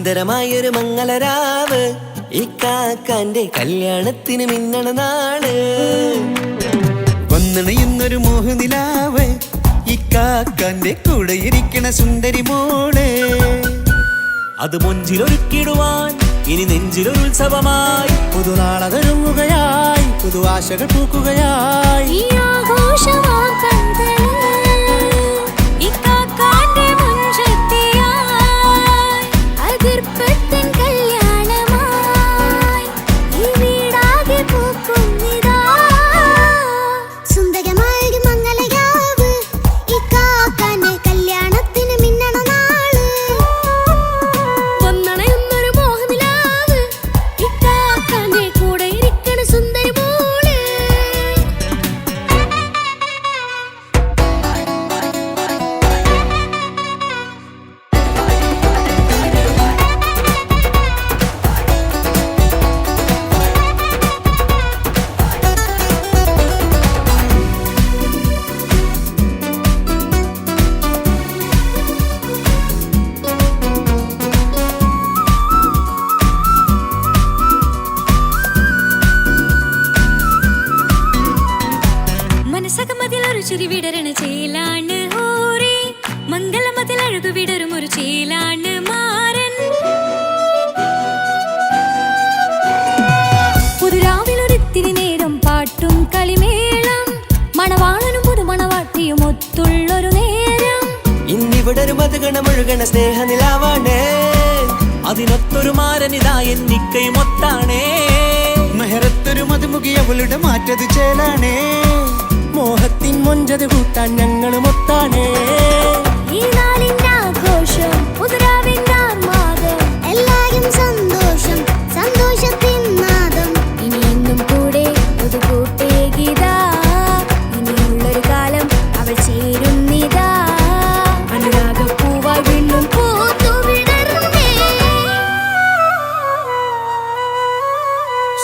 സുന്ദരമായൊരു മംഗളരാവ് ഇക്കാക്കാന്റെ കല്യാണത്തിന് മിന്നണ നാള്. വന്നണയുന്നൊരു മോഹനിലാവ് ഇക്കാക്കാന്റെ കൂടെ ഇരിക്കണ സുന്ദരി മോള്. അത് മൊഞ്ചിലൊരുക്കിടുവാൻ ഇനി നെഞ്ചിലൊരു ഉത്സവമായി പുതുനാളതൊരുങ്ങുകയായി പുതുവാശകൾ പൂക്കുകയായി. ചിരി വിടരണ ചേലാണ് ഹോറി മംഗളമതിൽ അഴകു വിടരും ഒരു ചേലാണ് മാരൻ. പുതുരാവിലൊരിത്തിരി നേരം പാട്ടും കളിമേളം മണവാളനും പുതുമണവാട്ടിയും ഒത്തുള്ളൊരു നേരം. ഇന്നിവിടെ ഒരു മധുഗണമൊഴുകണ സ്നേഹനിലാവാണേ അതിനൊത്തൊരു മാരനിതാ എന്നിക്കയും ഒത്താണേ. മെഹറത്തൊരു മധുമുഖി അവളുടെ മാറ്റത് ചേലാണേ മോഹത്തിൻ മൊഞ്ചത് കൂട്ടാൻ ഞങ്ങളും ഒത്താണേ. ഈ നാളിന്റെ ആഘോഷം പുതുരാവിന്റെ ആർമാദം എല്ലാരും സന്തോഷം സന്തോഷത്തിൻ നാദം. ഇനി എന്നും കൂടെ പുതുകൂട്ടേ ഗീതാ ഇനിയുള്ളൊരു കാലം അവൾ ചേരുന്നിതാ അനുരാഗപ്പൂവായി വീണ്ടും പൂത്തു വിടർന്നേ.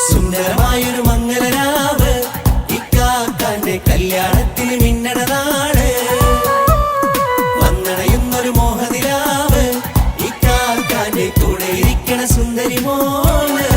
സുന്ദരമായൊരു മംഗളരാവ് ഇക്കാക്കാന്റെ കല്യാണത്തിന് മിന്നണ നാള്. വന്നണയുന്നൊരു മോഹനിലാവ് ഇക്കാക്കാന്റെ കൂടെ ഇരിക്കണ സുന്ദരി മോള്.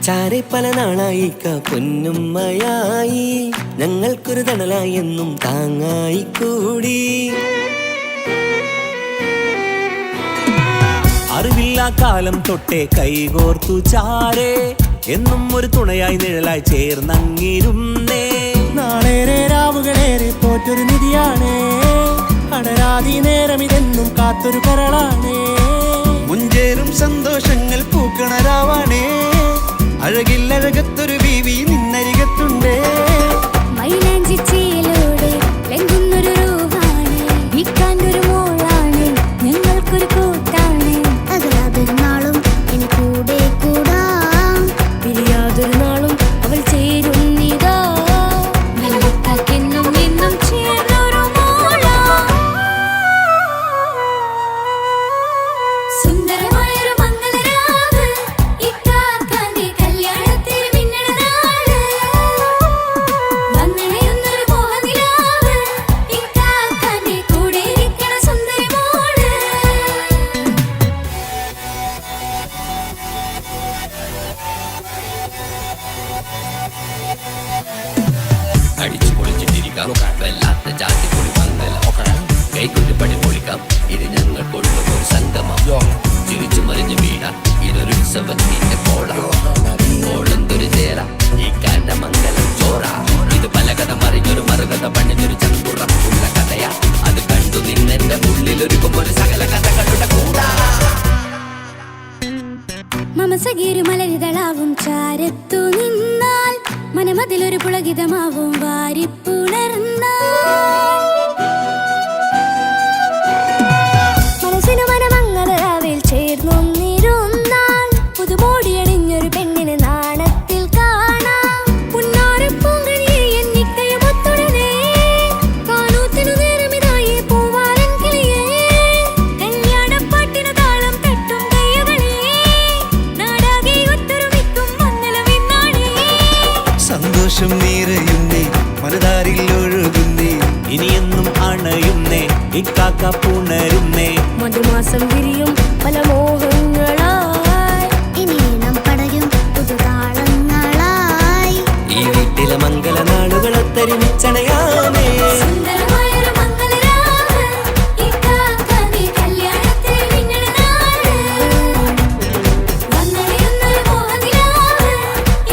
ചാരെ പല നാളായി പൊന്നുമ്മയായി ഞങ്ങൾക്കൊരു തണലായി എന്നും താങ്ങായി കൂടി. അറിവില്ലാ കാലം തൊട്ടേ കൈകോർത്തു ചാരെ എന്നും ഒരു തുണയായി നിഴലായി ചേർന്നങ്ങിരുന്നേ. നാളേറെ രാവുകളേറെ പോറ്റൊരു നിധിയാണേ അടരാതി നേരം ഇതെന്നും കാത്തൊരു കരളാണേ. മുഞ്ചേറും സന്തോഷങ്ങൾ പൂക്കണരാവാണേ അഴകില്ലഴകത്തൊരു ബീവി നിന്നരികത്തുണ്ടേ. മൈലാഞ്ചിച്ചേലോടെ ലംഘുന്നൊരു രൂപാണ് വിക്കാനൊരു മോളാണ് ഞങ്ങൾക്കൊരു കൂട്ടാണ്. അകലാതൊരു നാളും ഇനി കൂടെ കൂടാം പിരിയാതൊരു നാളും അവൾ ചേരുന്നിതാ നൽകാക്കെന്നും എന്നും ചേർന്നൊരു മോള. സുന്ദരമായൊരു മംഗളരാവ് ഇക്കാക്കാന്റെ കല്യാണത്തിന് മിന്നണ നാള്. വന്നണയുന്നൊരു മോഹനിലാവ് ഇക്കാക്കാന്റെ കൂടെ ഇരിക്കണ സുന്ദരി മോള്. അടിച്ചു പൊളിച്ചിട്ടിരിക്കാം വല്ലാത്ത ജാതി പൊളി മംഗലം കൈകൊട്ടി പണി പൊളിക്കാം ഇത് ഞങ്ങൾ കൊള്ളും ഒരു സംഗമം. ചിരിച്ചു മറിഞ്ഞു വീണ ഇതൊരു ഉത്സവത്തിന്റെ കോളന്തൊരു ചേര ഈ കാന്റെ മംഗലം ചോറ. ഇത് പലകഥ മറിഞ്ഞൊരു മറുകഥ പണിഞ്ഞൊരു ചങ്കുറപ്പുള്ള കഥയാ അത് കണ്ടു നിന്നെന്റെ ഉള്ളിലൊരുക്കും ഒരു സകല കഥകളുടെ കൂടാ. മമസഗീരു മലരിതളാവും ചാരത്തു നിന്നാൽ മനമതിലൊരു പുളകിതമാവും വാരിപ്പുണർന്നാൽ. മനസ്സിനു മനമംഗളരാവിൽ മലർച്ചാരിൽ ഒഴുകുന്നേ ഇനിയെന്നും അണയുന്നേ ഇക്കാക്ക പുണരുന്നേ മധുമാസം വിരിയും പല മോഹങ്ങളായി ഇനി നാം പടരും പുതുതാളങ്ങളായി ഈ വീട്ടിലെ മംഗളനാളുകളൊത്തരിമിച്ചണയാമേ സുന്ദരമായൊരു മംഗളരാവ് ഇക്കാക്ക നീ കല്യാണത്തിൽ മിന്നണ നാള് വന്നടിയുന്നൊരു മോഹനിലാവ്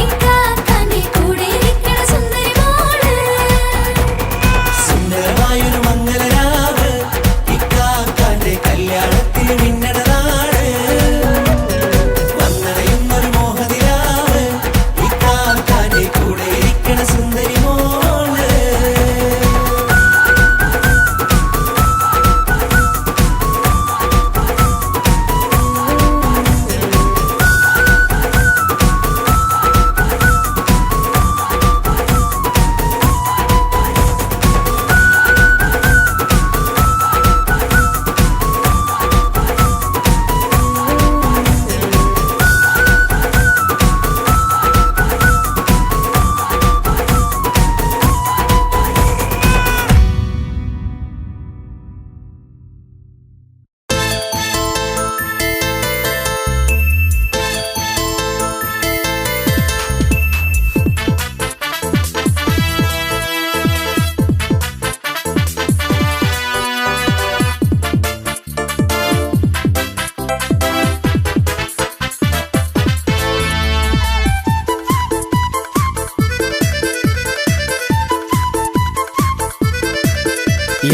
ഇക്കാക്ക നീ കൂടെ ഇരിക്കണ സുന്ദരി മോള് സുന്ദരമായൊരു മംഗളരാവ് ഇക്കാക്കാന്റെ കല്യാണത്തിൽ മിന്നണ നാട് വന്നടയുന്നൊരു മോഹനിലാവ് ഇക്കാക്കാന്റെ കൂടെ ഇരിക്കണ സുന്ദരി മോള്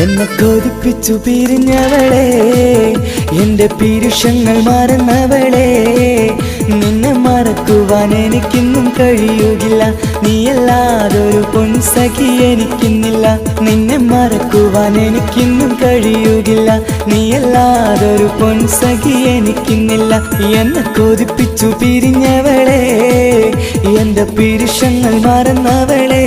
എന്നെ കൊതിപ്പിച്ചു പിരിഞ്ഞവളെ എന്റെ പീരുഷങ്ങൾ മറന്നവളെ നിന്നെ മറക്കുവാൻ എനിക്കിന്നും കഴിയുകില്ല നീയല്ലാതൊരു പൊൻസഖി എനിക്കിന്നില്ല നിന്നെ മറക്കുവാൻ എനിക്കിന്നും കഴിയുകില്ല നീയല്ലാതൊരു പൊൻസഖി എനിക്കിന്നില്ല എന്നെ കൊതിപ്പിച്ചു പിരിഞ്ഞവളെ എന്റെ പീരുഷങ്ങൾ മറന്നവളെ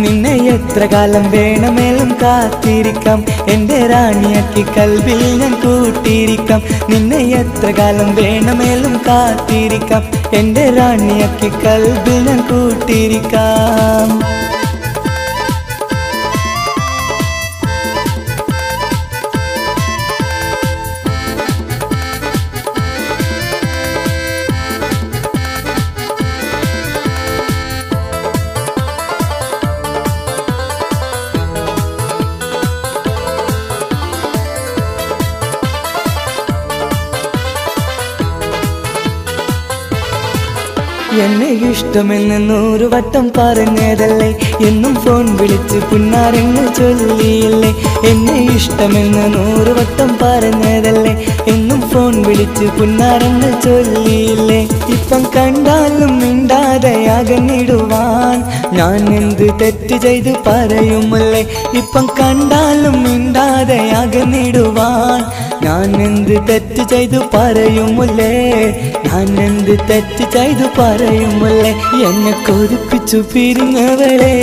നിന്നെ എത്ര കാലം വേണമെങ്കിലും കാത്തിരിക്കാം എന്റെ റാണിയാക്കി കൽവിൽ ഞാൻ കൂട്ടിയിരിക്കാം നിന്നെ എത്ര കാലം വേണമെങ്കിലും കാത്തിരിക്കാം എന്റെ റാണിയാക്കി കൽവിൽ ഞാൻ കൂട്ടിയിരിക്കാം എന്നെ ഇഷ്ടമെന്ന് 100 വട്ടം പറഞ്ഞതല്ലേ എന്നും ഫോൺ വിളിച്ച് പുന്നാരങ്ങൾ ചൊല്ലിയില്ലേ എന്നെ ഇഷ്ടമെന്ന് 100 വട്ടം പറഞ്ഞതല്ലേ എന്നും ഫോൺ വിളിച്ച് പുന്നാരങ്ങൾ ചൊല്ലിയില്ലേ ഇപ്പം കണ്ടാലും മിണ്ടാതെ അകന്നിടുവാൻ ഞാൻ എന്ത് തെറ്റ് ചെയ്ത് പറയുമല്ലേ ഇപ്പം കണ്ടാലും മിണ്ടാതെ അകന്നിടുവാൻ ഞാൻ എന്ത് തെറ്റ് ചെയ്തു പറയുമല്ലേ ഞാൻ എന്ത് തെറ്റ് ചെയ്തു പറയുമല്ലേ എന്നെ കൊതിപ്പിച്ചു പിരിഞ്ഞവളെ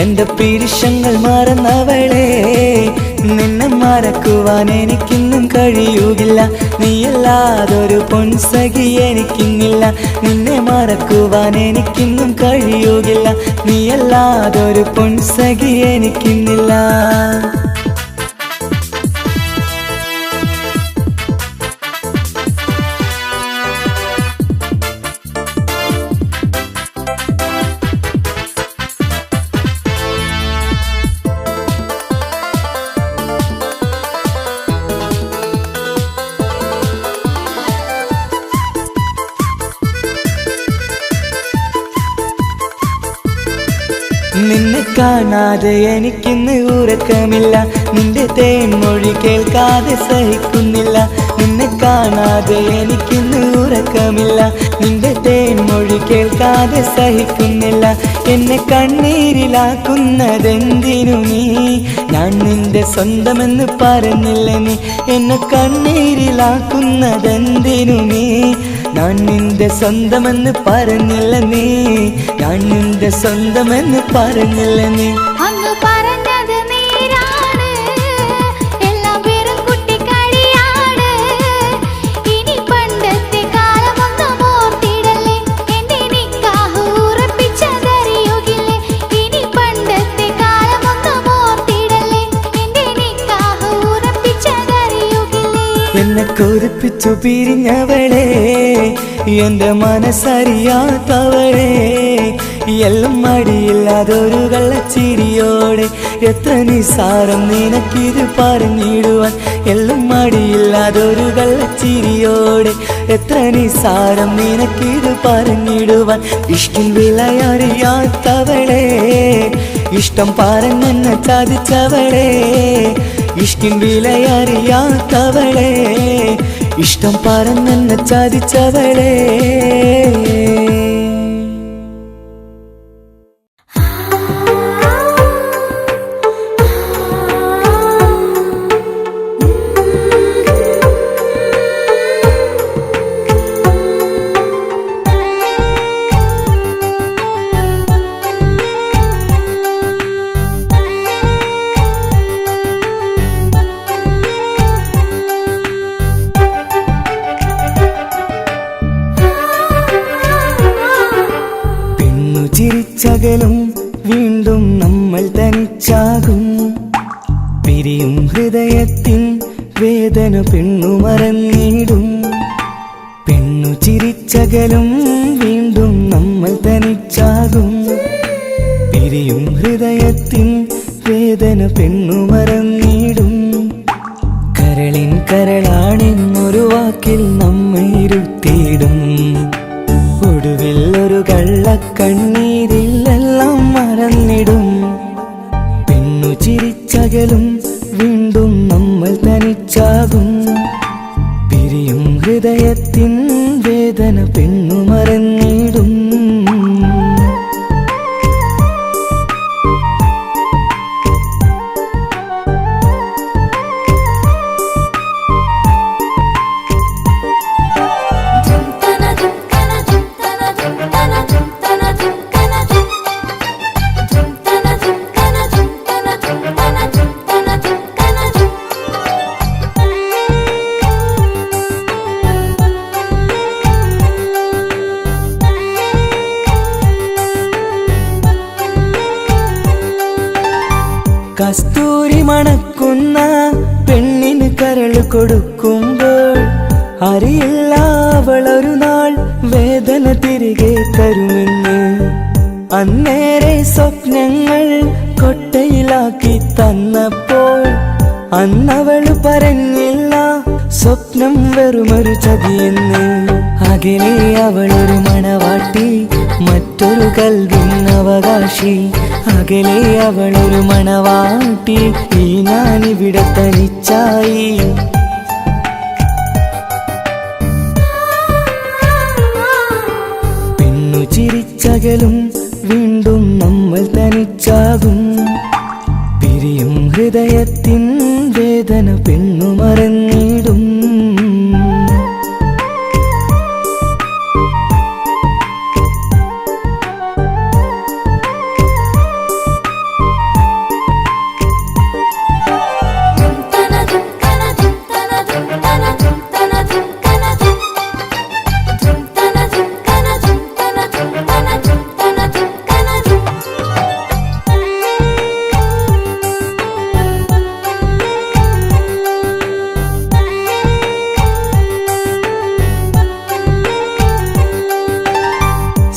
എന്റെ പീരുഷങ്ങൾ മറന്നവളെ നിന്നെ മറക്കുവാൻ എനിക്കിന്നും കഴിയുകില്ല നീയല്ലാതൊരു പൊൻസഖി എനിക്കിന്നില്ല നിന്നെ മറക്കുവാൻ എനിക്കിന്നും കഴിയുകില്ല നീയല്ലാതൊരു പൊൻസഖി എനിക്കിന്നില്ല നിന്നെ കാണാതെ എനിക്കിന്ന് ഉറക്കമില്ല നിന്റെ തേൻമൊഴി കേൾക്കാതെ സഹിക്കുന്നില്ല നിന്നെ കാണാതെ എനിക്കിന്ന് ഉറക്കമില്ല നിന്റെ തേൻമൊഴി കേൾക്കാതെ സഹിക്കുന്നില്ല എന്നെ കണ്ണീരിലാക്കുന്നതെന്തിനു നീ ഞാൻ നിന്റെ സ്വന്തമെന്ന് പറഞ്ഞില്ല നീ എന്നെ കണ്ണീരിലാക്കുന്നതെന്തിനു നീ ഞാൻ നിന്റെ സ്വന്തമെന്ന് പറഞ്ഞില്ല നീ ഞാൻ നിന്റെ സ്വന്തമെന്ന് പറഞ്ഞില്ല നീ അങ്ങ് പറഞ്ഞത് നേരാണ് എല്ലാം വെറും കുട്ടിക്കളിയാണ് ഇനി പണ്ടത്തെ കാലമൊന്നും ഓർത്തിടല്ലേ എന്റെ നിക്കാഹ് ഉറപ്പിച്ചതറിയുകില്ലേ ഇനി പണ്ടത്തെ ദുഃഖിച്ചു പിരിഞ്ഞവളെ എന്റെ മനസ്സറിയാത്തവളെ എല്ലാം മടിയില്ലാതൊരു കള്ളച്ചിരിയോടെ എത്ര നിസാരം നിനക്കിത് പറഞ്ഞിടുവാൻ എല്ലാം മടിയില്ലാതൊരു കള്ളച്ചിരിയോടെ എത്ര നിസാരം നിനക്കിത് പറഞ്ഞിടുവാൻ ഇഷ്ടിൻ വിലയറിയാത്തവളെ ഇഷ്ടം പറഞ്ഞെന്നെ ചതിച്ചവളെ ഇഷ്ടിൻ വിലയറിയാത്തവളെ ഇഷ്ടം പറഞ്ഞെന്നെ ചതിച്ചവളെ ചിരിച്ചകലും വീണ്ടും നമ്മൾ തനിച്ചാകും പിരിയും ഹൃദയത്തിൻ വേദന പെണ്ണു മറന്നിടും പെണ്ണു ചിരിച്ചകലും വീണ്ടും നമ്മൾ തനിച്ചാകും പിരിയും ഹൃദയത്തിൻ വേദന പെണ്ണു മറന്നിടും കരളിൻ കരളാണെന്നൊരു വാക്കിൽ നമ്മെ ഇരുത്തിയിടും ഒടുവിൽ ഒരു കള്ളക്കണ്ണീരിലെല്ലാം മറന്നിടും പെണ്ണു ചിരിച്ചകലും വീണ്ടും നമ്മൾ തനിച്ചാകും പിരിയും ഹൃദയത്തിൻ വേദന പെണ്ണു മറന്നിടും കസ്തൂരി മണക്കുന്ന പെണ്ണിന് കരള് കൊടുക്കുമ്പോൾ അറിയില്ല അവളൊരു നാൾ വേദന തിരികെ തരുമെന്ന് അന്നേരെ സ്വപ്നങ്ങൾ കൊട്ടയിലാക്കി തന്നപ്പോൾ അന്നവള് പറഞ്ഞില്ല സ്വപ്നം വെറുമൊരു ചതിയെന്ന് അകലെ അവളൊരു മണവാട്ടി മറ്റൊരു കൽവിൻ അവകാശി അകലെ അവളൊരു മണവാട്ടി ഈ ഞാനിവിടെ തനിച്ചായി പെണ്ണു ചിരിച്ചകലും വീണ്ടും നമ്മൾ തനിച്ചാകും പിരിയും ഹൃദയത്തിൻ വേദന പെണ്ണു മറന്നിടും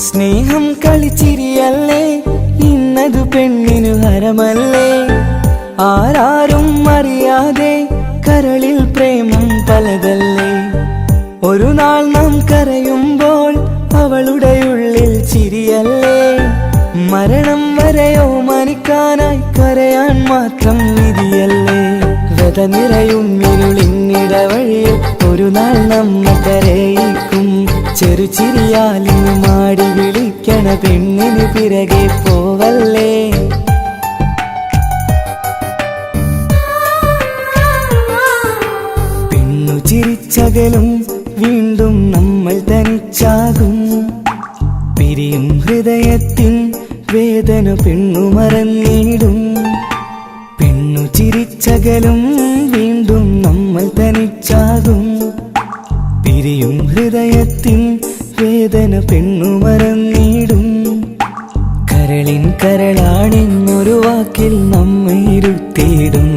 സ്നേഹം കളിച്ചിരിയല്ലേ ഇന്നതു പെണ്ണിനു ഹരമല്ലേ ആരാരും അറിയാതെ കരളിൽ പ്രേമം പലതല്ലേ ഒരു നാൾ നാം കരയുമ്പോൾ അവളുടെ ഉള്ളിൽ ചിരിയല്ലേ മരണം വരെയോ മരിക്കാനായി കരയാൻ മാത്രം വിധിയല്ലേ വ്യത നിറയും ഇരുളിന്നിടവഴിയിൽ ഒരു നാൾ നമ്മ കരയിക്കും ചെറുചിരിയാലിന് മാടി വിളിക്കണ പെണ്ണിന് പിറകെ പോവല്ലേ പെണ്ണു ചിരിച്ചകലും വീണ്ടും നമ്മൾ തനിച്ചാകും പിരിയും ഹൃദയത്തിൻ വേദന പെണ്ണു മറന്നിടും പെണ്ണു ചിരിച്ചകലും വീണ്ടും നമ്മൾ തനിച്ചാകും പിരിയും ഹൃദയത്തിൻ വേദന പെണ്ണു മറന്നിടും കരളിൻ കരളാണെന്നൊരു വാക്കിൽ നമ്മെ ഇരുത്തിയിടും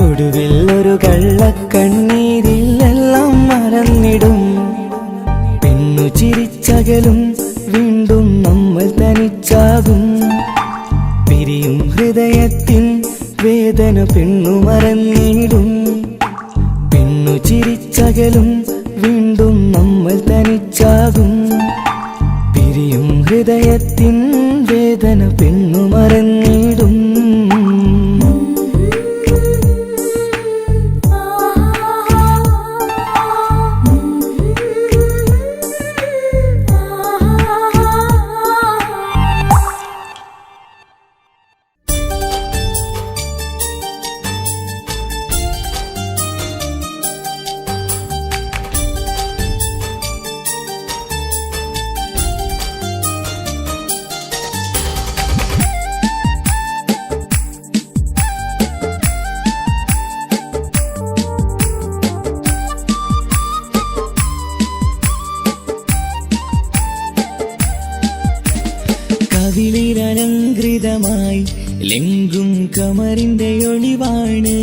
ഒടുവിൽ ഒരു കള്ളക്കണ്ണീരിലെല്ലാം ചിരിച്ചകലും വീണ്ടും നമ്മൾ തനിച്ചാകും. പിരിയും ഹൃദയത്തിൻ വേദന പെണ്ണു മറന്നിടും. പെണ്ണു ചിരിച്ചകലും വീണ്ടും നമ്മൾ തനിച്ചാകും. പിരിയും ഹൃദയത്തിൻ വേദന പെണ്ണു മറന്നിടും. കവിളിലലങ്കൃതമായി ലെങ്കും കമറിന്റെ ഒളിവാണ്.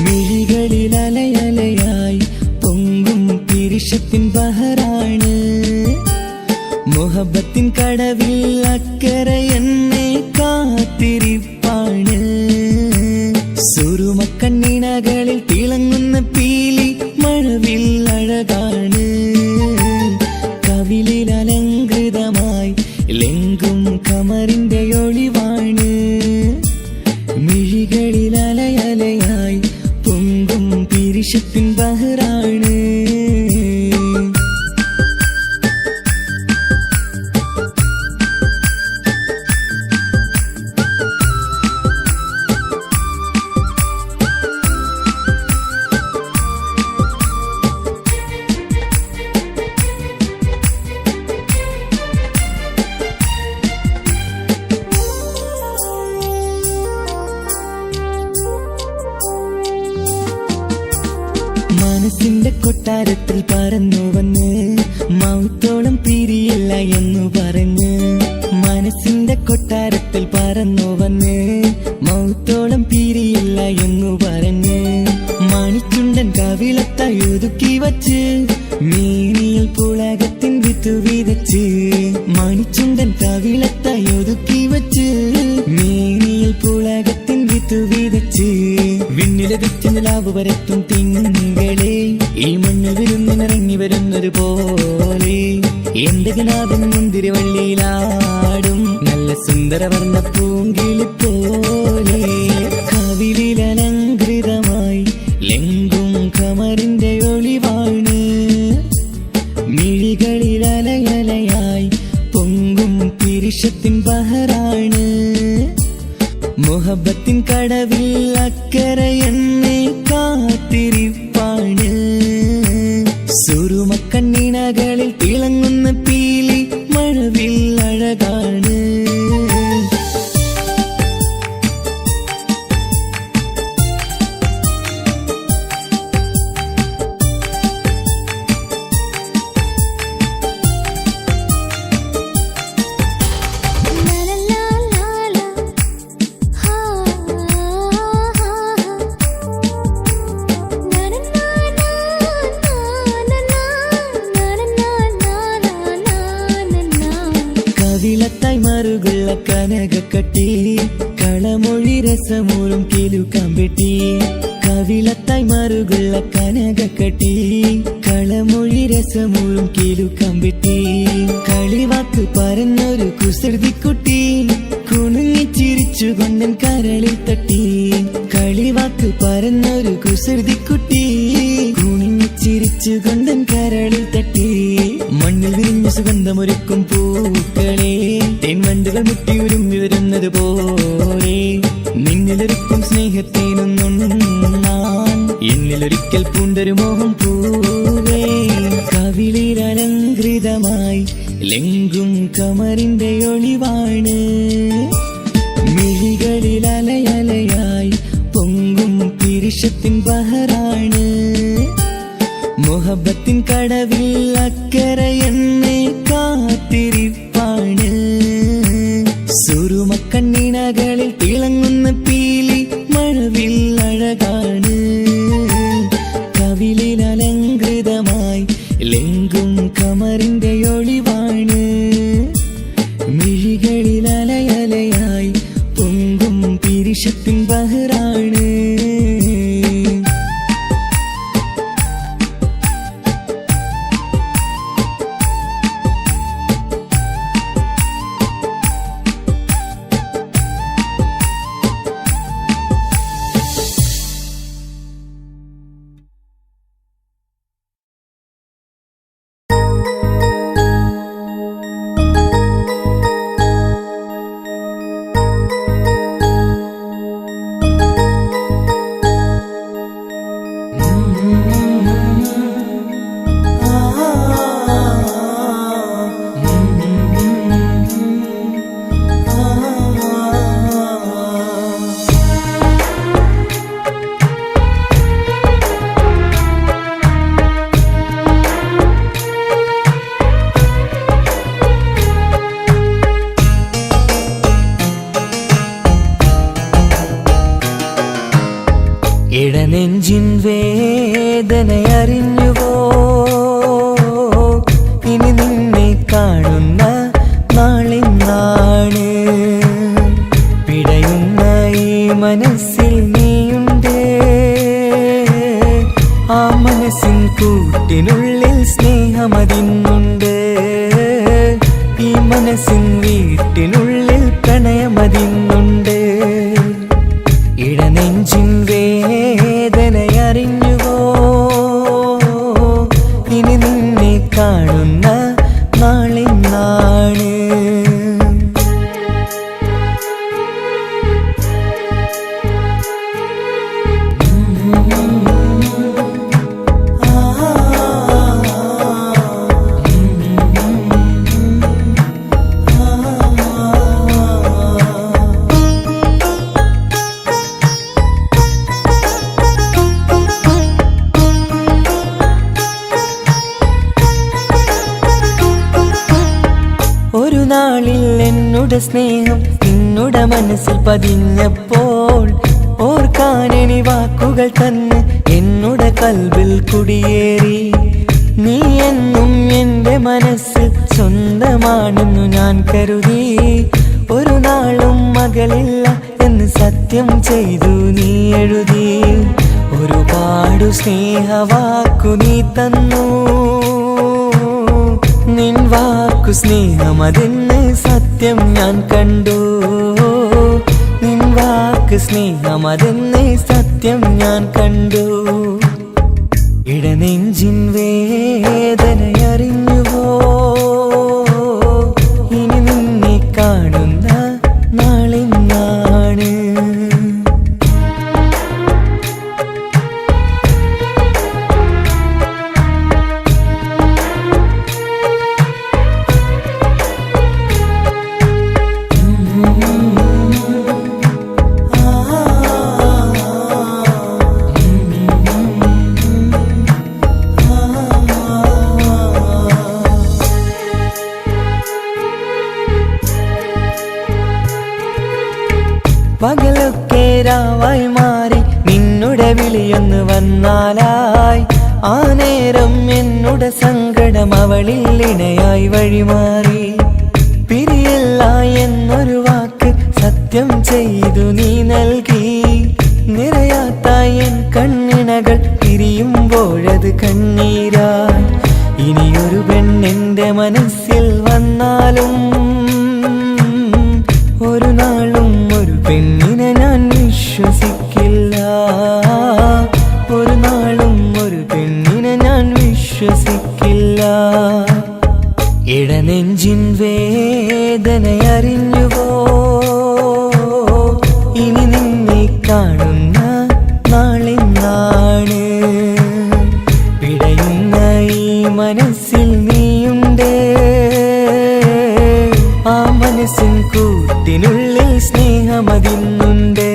മിഴികളിൽ അലയലയായി പൊങ്കും പിരിശത്തിൻ ബഹറാണ്. മുഹബത്തിൻ കടവിൽ അക്കരെ എന്നെ കാത്തിരിപ്പാണ്. സുറുമക്കണ്ണിണകളിൽ തിളങ്ങുന്ന പീലി മഴവിൽ അഴകാണ്. കവിളിൽ അലങ്കൃതമായി ലെങ്കും കമറിന്റെ ഒളിവാണ്. മിഴികളിൽ അലയലയായി പൊങ്കും പിരിശത്തിൻ ബഹറാണ്. മനസ്സിന്റെ കൊട്ടാരത്തിൽ പറന്നു വന്ന് മൗത്തോളം പിരിയില്ല എന്നു പറഞ്ഞ്. മനസ്സിന്റെ കൊട്ടാരത്തിൽ പറന്നു വന്ന് മൗത്തോളം പിരിയില്ല എന്നു പറഞ്ഞ്. മണിച്ചുണ്ടൻ കവിളത്തായി ഒതുക്കി വച്ച് മേനിയിൽ പുളകത്തിൻ വിത്തു വിതച്ച്. മണിച്ചുണ്ടൻ കവിളത്തായി ഒതുക്കി വച്ച് മേനിയിൽ പുളകത്തിൻ വിത്തു വിതച്ച്. വിണ്ണിലതിച്ച് നിലാവ് വരത്തും തിങ്കളെ ഈ മണ്ണിൽ വിരുന്നിനിറങ്ങി വരുന്നത് പോലെ. എന്റെ കിനാവിൻ മുന്തിരിവള്ളിയിലാടും നല്ല സുന്ദരവർണ്ണ പൂങ്കിളി പോലെ. കവിളിലലങ്കൃതമായി ലെങ്കും കമറിന്റെ ഒളിവാണ്. മിഴികളിൽ അലയലയായി പൊങ്കും പിരിശത്തിൻ ബഹറാണ്. മുഹബത്തിൻ കടവിൽ അക്കരെ എന്നെ കാത്തിരിപ്പാണ്. സുറുമക്കണ്ണിണകളിൽ തിളങ്ങുന്ന പീലി മഴവിൽ അഴകാണ്. കവിളത്തായി മറുകുള്ള കനകക്കട്ടി കളമൊഴി രസമൂറും കിലുക്കാമ്പെട്ടി. കവിളത്തായി മറുകുള്ള കനകക്കട്ടി കളമൊഴി രസമൂറും കിലുക്കാമ്പെട്ടി. കളിവാക്ക് പറഞ്ഞൊരു കുസൃതിക്കുട്ടി കുണുങ്ങിച്ചിരിച്ചു കൊണ്ടൻ കരളിൽ തട്ടി. കളിവാക്ക് പറഞ്ഞൊരു കുസൃതിക്കുട്ടി കുണുങ്ങിച്ചിരിച്ചു കൊണ്ടൻ കരളിൽ തട്ടി. മണ്ണിൽ വിരിഞ്ഞ സുഗന്ധമൊരുക്കും പൂക്കളെ തേൻവണ്ടുകൾ മുട്ടിയുരുമ്പി വരുന്നത് പോലെ. നിന്നിലൊരുക്കും സ്നേഹത്തേനൊന്നുണ്ണാൻ എന്നിലൊരിക്കൽ പൂണ്ടൊരു മോഹം പൂവേ. കവിളിലലങ്കൃതമായി ലെങ്കും കമറിന്റെ ഒളിവാണ്. മിഴികളിൽ അലയലയായി പൊങ്കും പിരിശത്തിൻ ബഹറാണ്. മുഹബത്തിൻ കടവിൽ അക്കരെ എന്നെ കാത്തിരിപ്പാണ്. സുറുമക്കണ്ണിണകളിൽ തിളങ്ങുന്ന പീലി മഴവിൽ അഴകാണ്. കവിളിലലങ്കൃതമായി ലെങ്കും കമറിന്റെ ഇടനെഞ്ചിൻ വേദനയറിഞ്ഞുവോ ഇനി നിന്നെ കാണുന്ന നാളിന്നാണ് പിടയുന്ന ഈ മനസ്സിൽ നീയുണ്ട് ആ മനസ്സിൻ കൂട്ടിനുള്ളിൽ സ്നേഹമതിന്നുണ്ട് ഈ മനസ്സിൻ വീട്ടിനുള്ളിൽ പ്രണയമതിന്നുണ്ട് ഇടനെഞ്ചിൻ വേദനയറിഞ്ഞുവോ ഇനി നിന്നെ കാണുന്ന നാളിന്നാണ് ഒരു നാളിൽ എന്നുടെ സ്നേഹം നിന്നുടെ മനസ്സിൽ പതിഞ്ഞപ്പോൾ ഓർക്കാനെനി വാക്കുകൾ തന്നെ എന്നുടെ കൽബിൽ കുടിയേറി നീ എന്നും എൻ്റെ മനസ്സിൽ സ്വന്തമാണെന്നു ഞാൻ കരുതി ഒരു നാളും മകളില്ല എന്ന് സത്യം ചെയ്തു നീ എഴുതി ഒരുപാടു സ്നേഹവാക്കു നീ തന്നു നിൻ വാക്കു സ്നേഹമതെന്ന് സത്യം ഞാൻ കണ്ടു നിൻ വാക്ക് സ്നേഹമതെന്ന് സത്യം ഞാൻ കണ്ടു ഇടനെഞ്ചിൻ വേദനയറിഞ്ഞുവോ ഇനി നിന്നെ കാണുന്ന നാളിന്നാണ് പകലൊക്കെ രാവായി മാറി നിന്നുടെ വിളിയൊന്ന് വന്നാലായി ആ നേരം എന്നുടെ സങ്കടം അവളിൽ ഇണയായി വഴിമാറി പിരിയില്ല എന്നൊരു വാക്ക് സത്യം ചെയ്തു നീ നൽകി നിറയാത്ത എൻ കണ്ണിണകൾ പിരിയുമ്പോഴത് കണ്ണീരായി ഇനിയൊരു പെണ്ണെന്റെ മനസ്സിൽ വന്നാലും ഒരു നാളും ഒരു പെണ്ണിനെ ഞാൻ വിശ്വസിക്കില്ല ഒരു നാളും ഒരു പെണ്ണിനെ ഞാൻ വിശ്വസിക്കില്ല ഇടനെഞ്ചിൻ വേദനയറിഞ്ഞുവോ ഇനി നിന്നെ കാണുന്ന നാളിന്നാണ് പിടയുന്ന ഈ മനസ്സിൽ നീയുണ്ട് ആ മനസ്സിൻ കൂട്ടിനുള്ളിൽ സ്നേഹമതിന്നുണ്ട്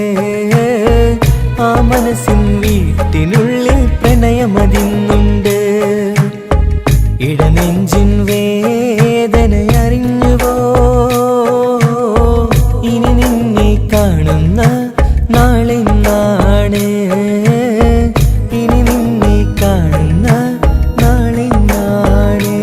ആ മനസ്സിൻ വീട്ടിനുള്ളിൽ പ്രണയമതിന്നുണ്ട് ഇടനെഞ്ചിൻ വേദനയറിഞ്ഞുവോ ഇനി നിന്നെ കാണുന്ന നാളിന്നാണ് ഇനി നിന്നെ കാണുന്ന നാളിന്നാണ്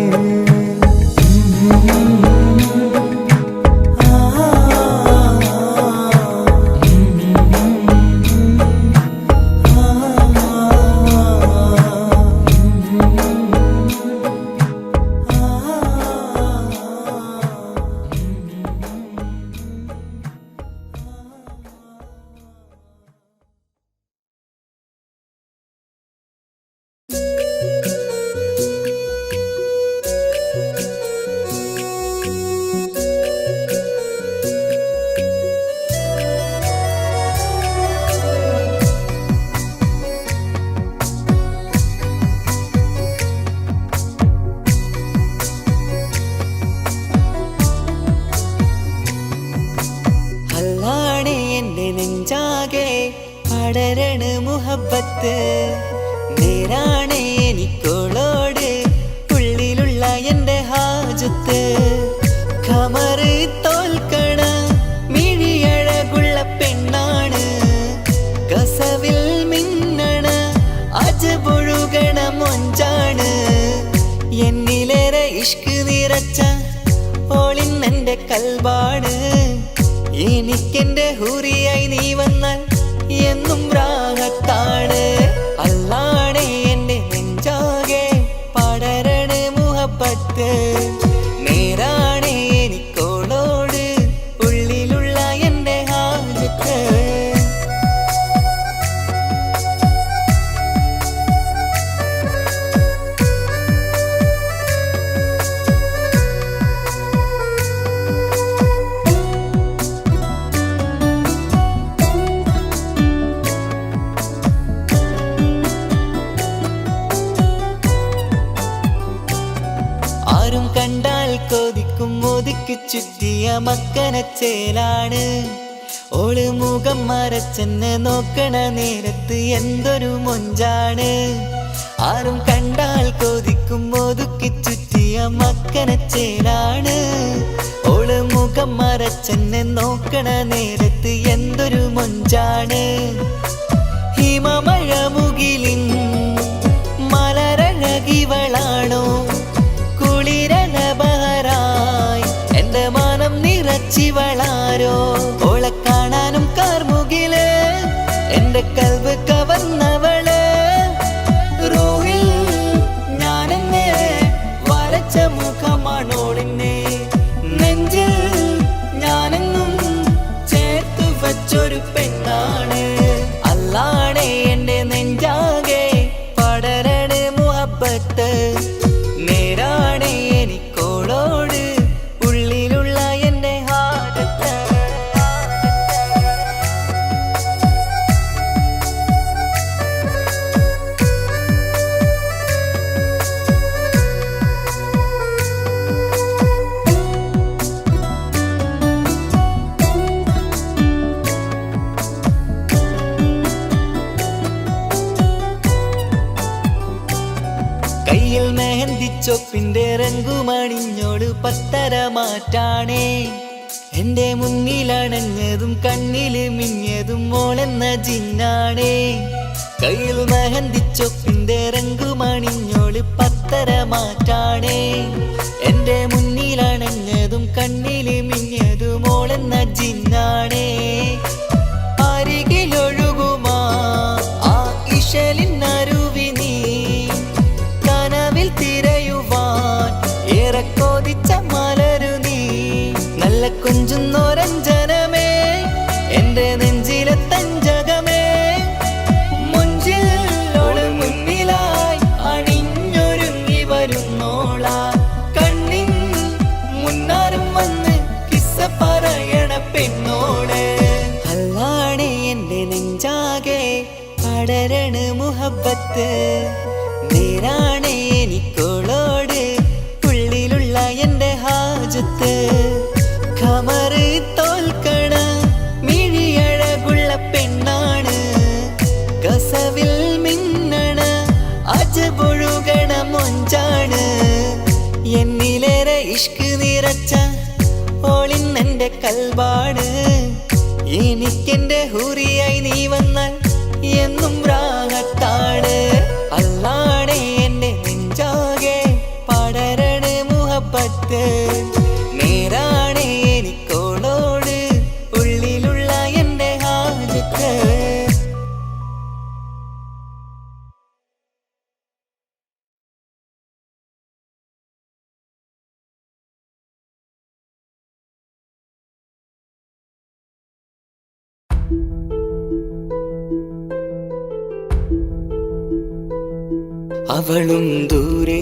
നെഞ്ചാകെ പടരണ മുഹബത്ത് നേരാണ് എനിക്കോളോട് ഉള്ളിലുള്ള എൻ്റെ ഹാജത്ത് ഖമറ് തോൽക്കണ മിഴിയഴകുള്ള പെണ്ണാണ് കസവിൽ മിന്ന നിറച്ച ഓളിന്നെന്റെ കൽബാണ്. എനിക്കെന്റെ ഹൂറിയായി നീ വന്നാൽ എന്നും രാഗത്താണ്. അല്ലാണേ എന്റെ നെഞ്ചാകെ പടരണ മുഹബത്ത്. നേരാണേ എനിക്കോളോട് ഉള്ളിലുള്ള എന്റെ ഹാജത്ത്. ആരും കണ്ടാൽ കൊതിക്കും ഒതുക്കി ചുറ്റിയ മക്കനച്ചേലാണ്. ഓള് മുഖം മറച്ചെന്നെ നോക്കണ നേരത്ത് എന്തൊരു മൊഞ്ചാണ്. ആരും കണ്ടാൽ കൊതിക്കും ഒതുക്കി ചുറ്റിയ മക്കനച്ചേലാണ്. ഓള് മുഖം മറച്ചെന്നെ നോക്കണ നേരത്ത് എന്തൊരു മൊഞ്ചാണ്. ഹിമമഴ മുകിലിൻ മലരഴകിവളാണോ കുളിരലബഹരായി എന്റെ മാനം നിറച്ചിവളാരോ. ഓളെ കാണാനും കാർമുകില് എന്റെ കൽവ് കവർന്നവള്. റൂഹിൽ ഞാനെന്നെ വരച്ച മുഖമാണോളിന്നെ. നെഞ്ചിൽ ഞാനെന്നും ചേർത്തു വച്ചൊരു പെണ്ണാണ്. അല്ലാണേ എന്റെ നെഞ്ചാകെ പടരണ മുഹബത്ത്. നേരാണേ എനിക്കോളോട് ഉള്ളിലുള്ള എന്റെ ഹാജത്ത്. കയ്യിൽ മെഹന്തിച്ചൊപ്പിന്റെ രംഗുമണിഞ്ഞോട് പത്തര മാറ്റാണേ. എന്റെ മുന്നിലണഞ്ഞതും കണ്ണില് മിഞ്ഞതും മോളെന്ന ജിന്നാണേ. കയ്യിൽ മെഹന്തിച്ചൊപ്പിന്റെ രംഗുമണിഞ്ഞോട് പത്തര മാറ്റാണേ. എന്റെ മുന്നിലണഞ്ഞതും കണ്ണില് മിഞ്ഞതും മോളെന്ന ജിന്നാണേ. അരികിലൊഴുകുമാ ആ ഇശലിനരുവി നീ കനവിൽ തിരയുവാൻ ഏറെ കൊതിച്ച മലരു നീ. നല്ല കുഞ്ചുന്നോരഞ്ജനമേ എന്റെ നെഞ്ചിലെ തഞ്ചകമേ. മുഞ്ചിൽ ഓള് മുന്നിലായി അണിഞ്ഞൊരുങ്ങി വരുന്നോള. കണ്ണിൻ മുന്നാരും വന്ന് കിസ്സ പറയണ പെണ്ണോട്. അല്ലാണേ എന്റെ നെഞ്ചാകെ പടരണ മുഹബത്ത്. നേരാണേ എനിക്കോളോട് ഉള്ളിലുള്ള എന്റെ ഹാജത്ത്. ഖമറ് തോൽക്കണ മിഴിയഴകുള്ള പെണ്ണാണ്. കസവിൽ മിന്നണ അജബൊഴുകണ മൊഞ്ചാണ്. എന്നിലേറെ ഇഷ്ക് നിറച്ച ഓളിന്നെന്റെ കൽബാണ്. എനിക്കെന്റെ ഹൂറിയായി നീ വന്നാൽ എന്നും രാഗത്താണ്. അല്ലാണേ എന്റെ നെഞ്ചാകെ പടരണ മുഹബത്ത്. നേരാണേ എനിക്കോളോട് ഉള്ളിലുള്ള എന്റെ ഹാജത്ത്. അവളും ദൂരെ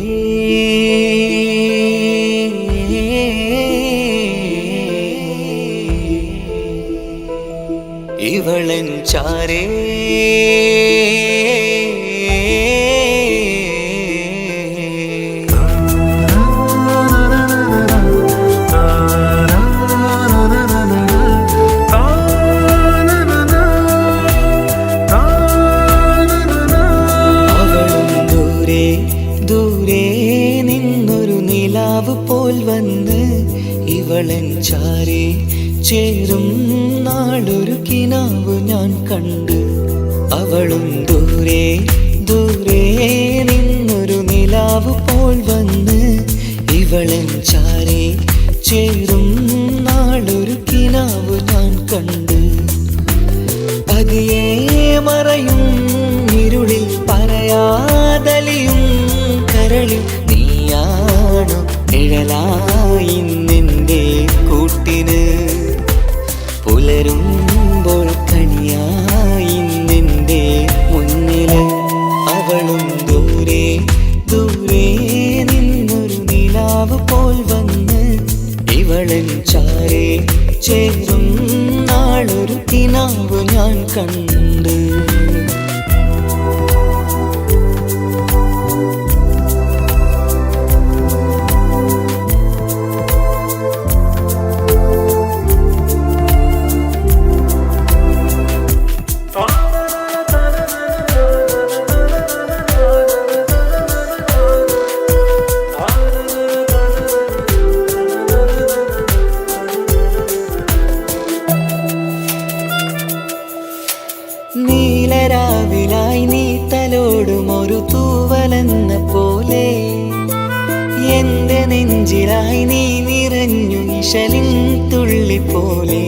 ഇവളൻ ചാരേ. ദൂരെ നിന്നൊരു നിലാവ് പോൽ വന്ന് ഇവളൻ ചാരേ ചേരും നാളൊരു കിനാവ് ഞാൻ കണ്ട്. അവളും ദൂരെ ദൂരെ നിന്നൊരു നിലാവ് പോൽ വന്ന് ഇവളൻ ചാരേ ചേരും നാളൊരു കിനാവ് ഞാൻ കണ്ട് പതിയെ മറയും ഇരുളിൽ പറയാതലിയും കരളിൽ നീയാണോ നിഴലായി നിന്റെ കൂട്ടിന് പുലരുമ്പോൾ കണിയായി നിന്റെ മുന്നില് അവളും ദൂരെ ദൂരെ നിന്നൊരു നിലാവ് പോൽ വന്ന് ഇവളൻ ചാരേ ചേരും നാളൊരു കിനാവ് ഞാൻ കണ്ട് നീലരാവിലായി നീ തലോടും ഒരു തൂവലെന്ന പോലെ എന്റെ നെഞ്ചിലായി നീ നിറഞ്ഞു ഇശലിൻ തുള്ളി പോലെ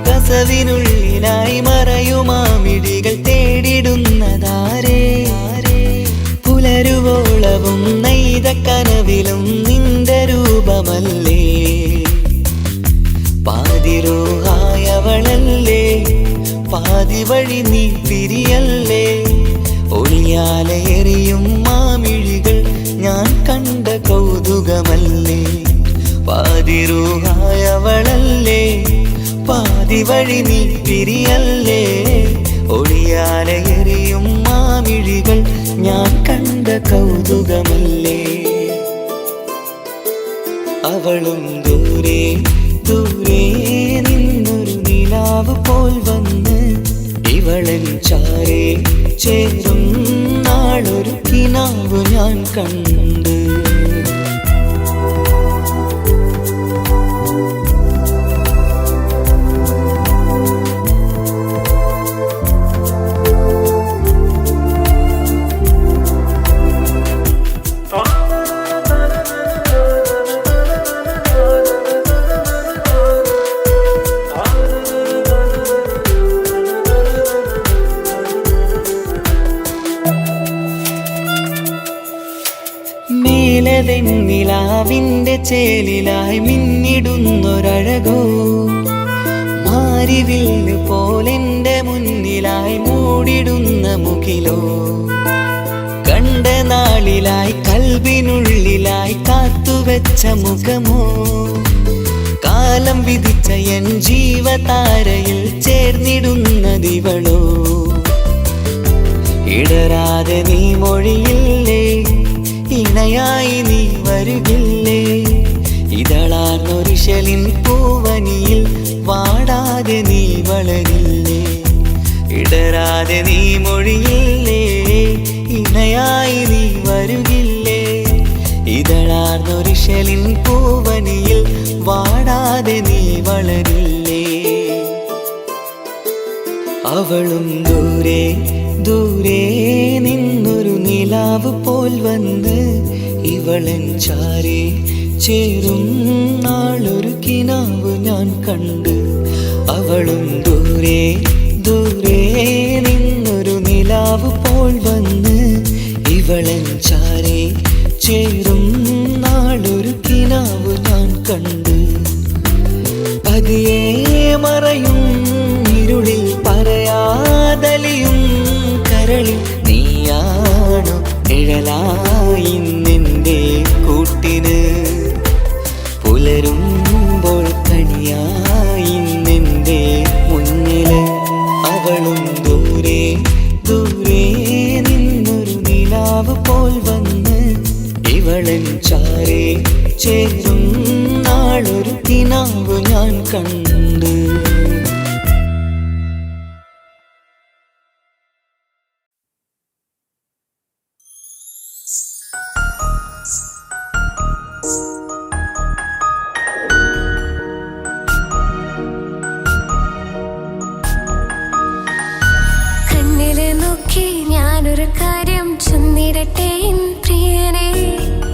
കസവിനുള്ളിലായി മറയുമാമിടികൾ തേടിടുന്നതാരേ പുലരുവോളവും നെയ്ത കനവിലും നിന്റെ രൂപമല്ലേ പാതിരോഹായവളല്ലേ പാതി വഴി നീ പിരിയല്ലേ ഒളിയാലെറിയും മാമിഴികൾ ഞാൻ കണ്ട കൗതുകമല്ലേ പാതിരൂഹായവളല്ലേ പാതി വഴി നീ പിരിയല്ലേ ഒളിയാലെറിയും മാമിഴികൾ ഞാൻ കണ്ട കൗതുകമല്ലേ അവളും ദൂരെ ദൂരെ നിന്നൊരു നിലാവ് പോൽ വന്ന് ഇവളൻ ചാരേ ചേരും നാളൊരു കിനാവ് ഞാൻ കണ്ട് നിലാവിന്റെ ചേലിലായി മിന്നിടുന്നൊരഴകോ മാരിവില്ല് പോലെന്റെ മുന്നിലായി മൂടിടുന്ന മുകിലോ കണ്ട നാളിലായി കൽബിനുള്ളിലായി കാത്തുവെച്ച മുഖമോ കാലം വിധിച്ച എൻ ജീവതാരയിൽ ചേർന്നിടുന്നതിവളോ ഇടരാതെ നീ മൊഴിയില്ലേ ഇണയായി നീ വരുകില്ലേ ഇതളാർന്നൊരിശലിൻ പൂവനിയിൽ വാടാതെ നീ വളരില്ലേ ഇടരാതെ നീ മൊഴിയില്ലേ ഇണയായി നീ വരുകില്ലേ ഇതളാർന്നൊരിശലിൻ പൂവനിയിൽ വാടാതെ നീ വളരില്ലേ അവളും ദൂരെ ദൂരെ നിന്നൊരു നിലാവ് പോൽ വന്ന് ഇവളൻ ചാരേ ചേരും നാളൊരു കിനാവ് ഞാൻ കണ്ട് അവളും ദൂരെ ദൂരെ നിന്നൊരു നിലാവ് പോൽ വന്ന് ഇവളൻ ചാരേ ചേരും നാളൊരു കിനാവ് ഞാൻ കണ്ട് പതിയെ മറയും ഇരുളിൽ പറയാതലിയും കരളിൽ നീയാണോ നിഴലായി നിന്റെ കൂട്ടിന് പുലരുമ്പോൾ കണിയായി നിന്റെ മുന്നില് അവളും ദൂരെ ദൂരെ നിന്നൊരു നിലാവ് പോൽ വന്ന് ഇവളൻ ചാരേ ചേരും നാളൊരു കിനാവ് ഞാൻ കണ്ട് ഞാനൊരു കാര്യം ചൊന്നിടട്ടെ പ്രിയനെ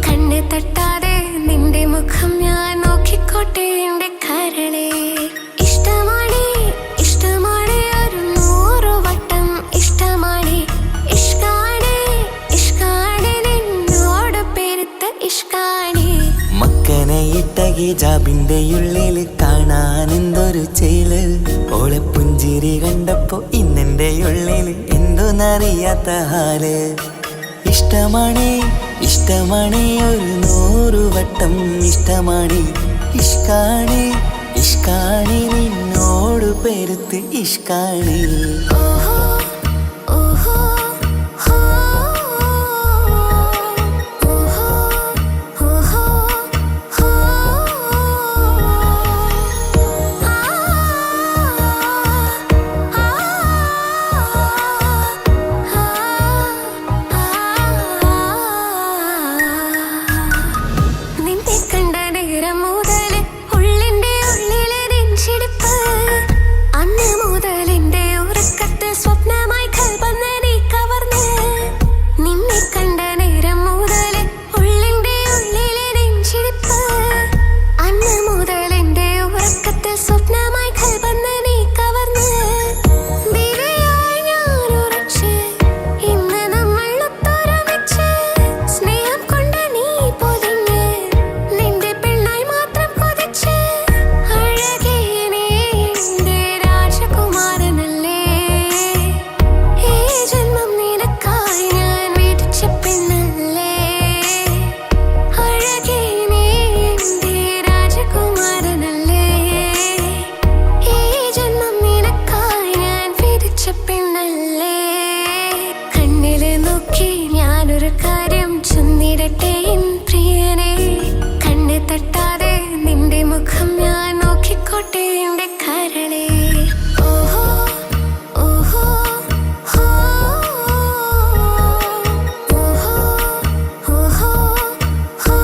കണ്ണ് തട്ടാതെ മുഖം ഞാൻ നോക്കിക്കോട്ടെ എന്റെ കരളെ. ഇഷ്ടമാണ് ഇഷ്ടമാണ് ഒരു 100 വട്ടം ഇഷ്ടമാണ്. ഇഷ്കാണ് ഇഷ്കാണ് നിന്നോട് പെരുത്ത ഇഷ്കാണ്. മക്കനെ ഇട്ട ഹിജാബിന്റെ ഉള്ളിൽ കാണാൻ എന്തൊരു ചേല്. ഓളെ പുഞ്ചിരി കണ്ടപ്പോ ഇന്നെന്റെ ഉള്ളിൽ എന്തോന്നറിയാത്ത ഹാല്. ഇഷ്ടമാണ് ഇഷ്ടമാണ് ഒരു 100 വട്ടം ഇഷ്ടമാണ്. ഇഷ്കാണ് ഇഷ്കാണ് നിന്നോട് പെരുത്ത് ഇഷ്കാണ്. ഓഹോ ഓഹോ ഹോ ഓഹോ ഓഹോ ഹോ നിന്നെ കണ്ട നേരം മുതൽ ഉള്ളിന്റെ ഉള്ളിലെ നെഞ്ചിടിപ്പ്. അന്ന് മുതൽ എന്റെ ഉറക്കത്തിൽ സ്വപ്നമായി കൽപ്പന നീ കവർന്ന്. നിന്നെ കണ്ട നേരം മുതൽ ഉള്ളിന്റെ ഉള്ളിലെ നെഞ്ചിടിപ്പ്. അന്ന് മുതൽ എന്റെ ഉറക്കത്തിൽ സ്വപ്നമായി കൽപ്പന നീ കവർന്ന്. ദിവ്യയായി ഞാൻ ഉറച്ച് ഇന്ന് നമ്മൾ ഒത്തൊരുമിച്ച്. സ്നേഹം കൊണ്ട് നീ പൊതിഞ്ഞ് നിന്റെ പെണ്ണായി മാത്രം കൊതിച്ച്. അഴകേ നീ എന്റെ രാജകുമാരനല്ലേ. ഈ ജന്മം നിനക്കായി ഞാൻ വിധിച്ച പെണ്ണല്ലേ. അഴകേ നീ എന്റെ രാജകുമാരനല്ലേ. ഈ ജന്മം നിനക്കായി ഞാൻ വിധിച്ച പെണ്ണല്ലേ. കണ്ണില് നോക്കി ഞാനൊരു കാര്യം ചൊന്നിടട്ടെ എൻ പ്രിയനെ. കണ്ണ് തട്ടാതെ നിന്റെ മുഖം ഞാൻ നോക്കിക്കോട്ടെ എന്റെ കരളെ. ഓഹോ ഓഹോ ഹോ ഓഹോ ഓഹോ ഹോ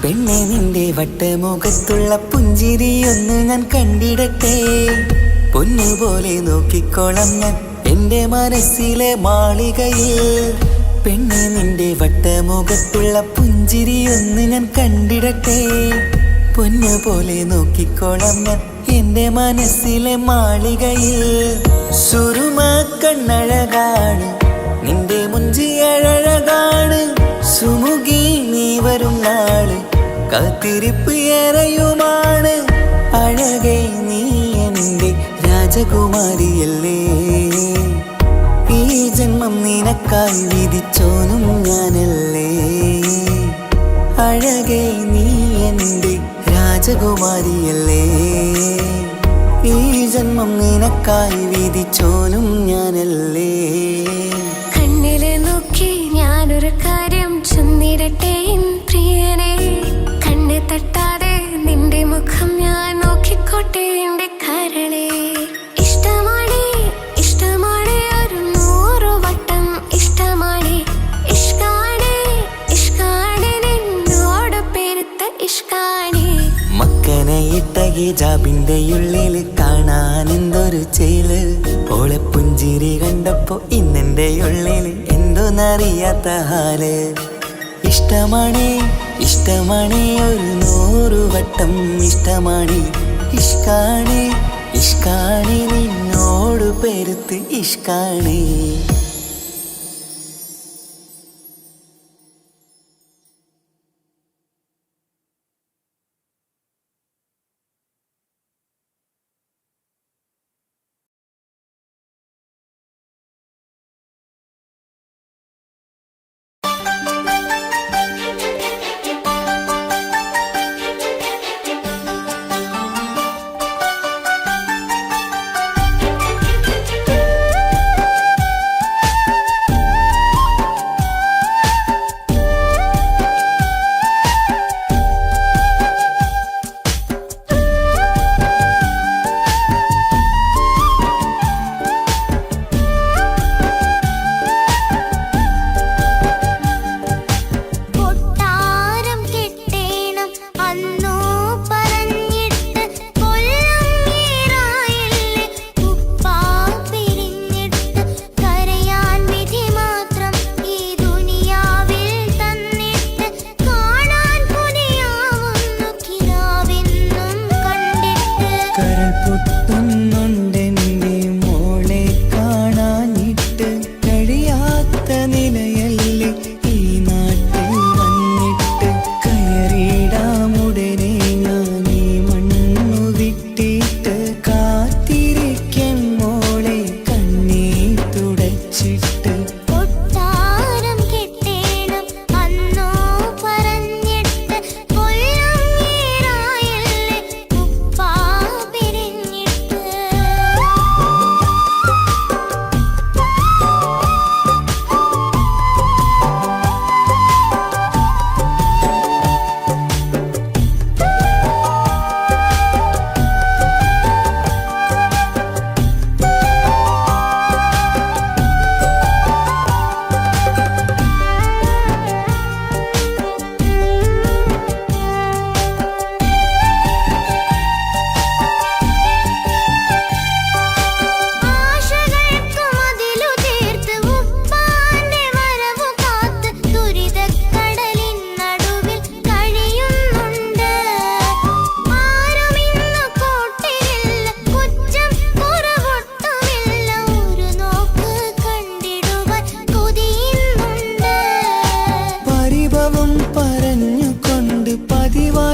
പെണ്ണെ നിന്റെ വട്ടമുഖത്തുള്ള പുഞ്ചിരി ഒന്ന് ഞാൻ കണ്ടിടട്ടെ. പൊന്നുപോലെ നോക്കിക്കോളാം ഞാൻ എന്റെ മനസ്സിലെ മാളികയിൽ. പെണ്ണെ നിന്റെ വട്ടമുഖത്തുള്ള പുഞ്ചിരി ഒന്ന് ഞാൻ കണ്ടിടട്ടെ. പൊന്നുപോലെ നോക്കിക്കോളാം ഞാൻ എന്റെ മനസ്സിലെ മാളികയിൽ. സുറുമ കണ്ണഴകാണ് നിന്റെ മുഞ്ചി അഴകാണ്. സുമുഖി നീ വരും നാള് കാത്തിരിപ്പ് ഏറെയുമാണ്. അഴകേ നീ എന്റെ രാജകുമാരിയല്ലേ. ഈ ജന്മം നിനക്കായി വിധിച്ചോനും ഞാനല്ലേ. അഴകേ നീ എന്റെ രാജകുമാരിയല്ലേ. ഈ ജന്മം നിനക്കായി വിധിച്ചോനും ഞാനല്ലേ. കണ്ണില് നോക്കി ഞാനൊരു കാര്യം ചൊന്നിടട്ടെ എൻ പ്രിയനെ. കണ്ണ് തട്ടാതെ നിന്റെ മുഖം ഞാൻ നോക്കിക്കോട്ടെ എന്റെ കരളെ. ഇഷ്ടമാണ് ഇഷ്ടമാണ് ഒരു 100 വട്ടം ഇഷ്ടമാണ്. ഇഷ്കാണ് ഇഷ്കാണ് നിന്നോട് പെരുത്ത ഇഷ്കാണ്. മക്കനെ ഇട്ട ഹിജാബിന്റെ ഉള്ളിൽ കാണാൻ എന്തൊരു ചേല്. ഓളെ പുഞ്ചിരി കണ്ടപ്പോ ഇന്നെന്റെ ഉള്ളിൽ എന്തോന്നറിയാത്ത ഹാല്. ഇഷ്ടമാണ് ഇഷ്ടമാണ് ഒരു 100 വട്ടം ഇഷ്ടമാണ്. ഇഷ്കാണ് ഇഷ്കാണ് നിന്നോട് പെരുത്ത് ഇഷ്കാണ്.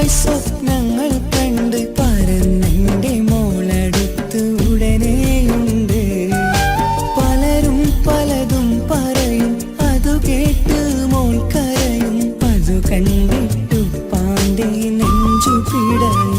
ആദ്യമായി സ്വപ്നങ്ങൾ കണ്ട് പറന്നെന്റെ മോളടുത്ത് ഉടനെയുണ്ട്. പലരും പലതും പറയും, അതു കേട്ട് മോൾ കരയും. അതു കണ്ടിട്ടു പാണ്ഡെ നെഞ്ചു പിടയും.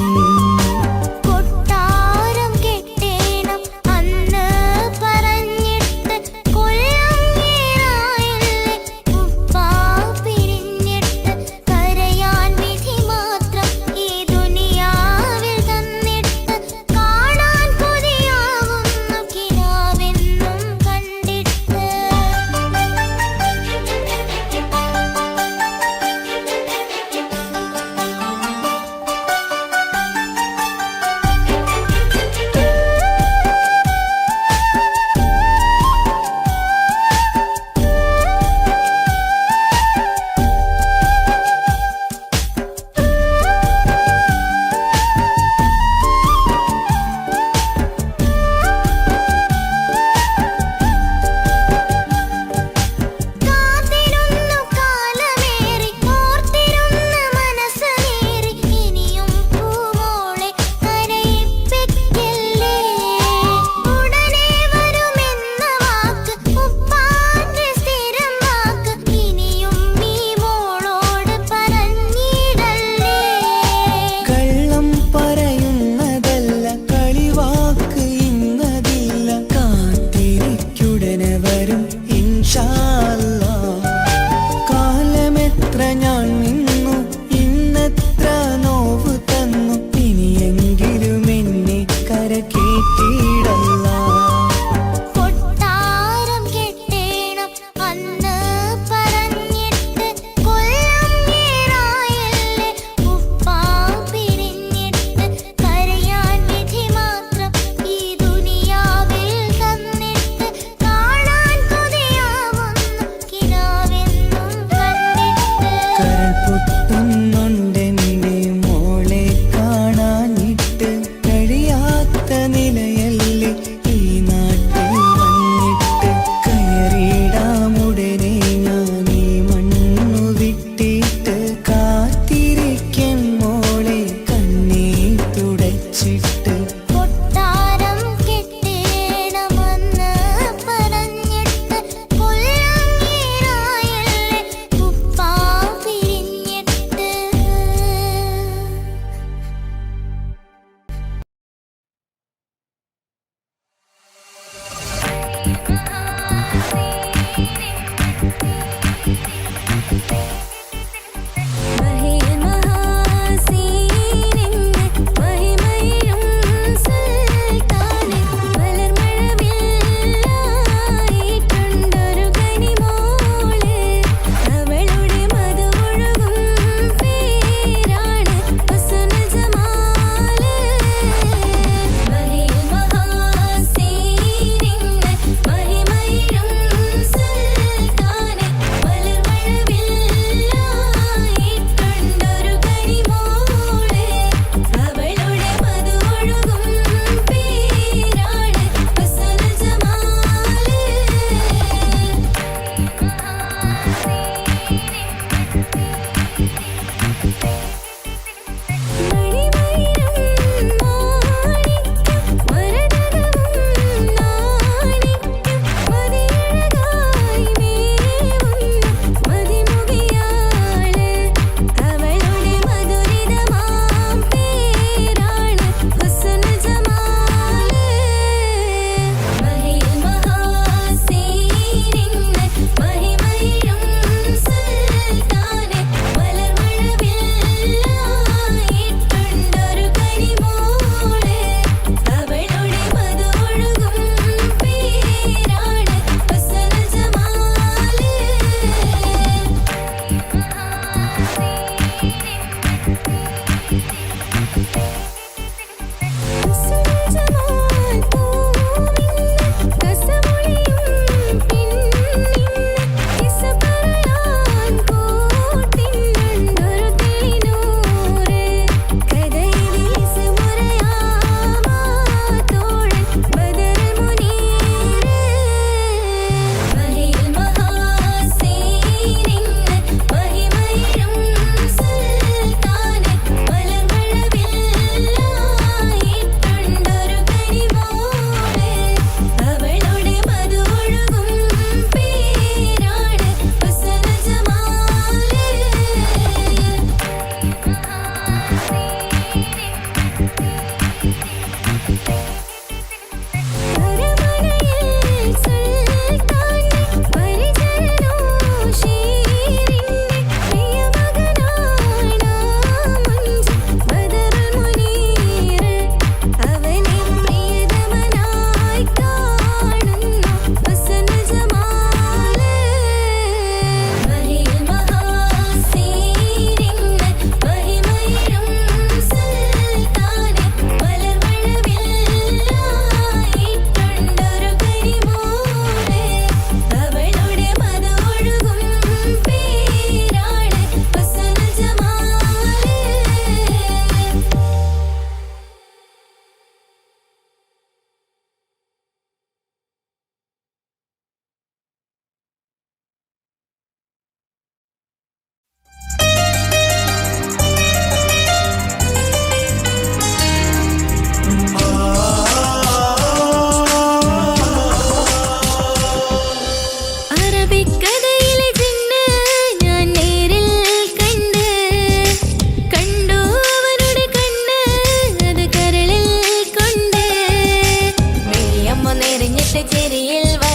പുലരിയിൽ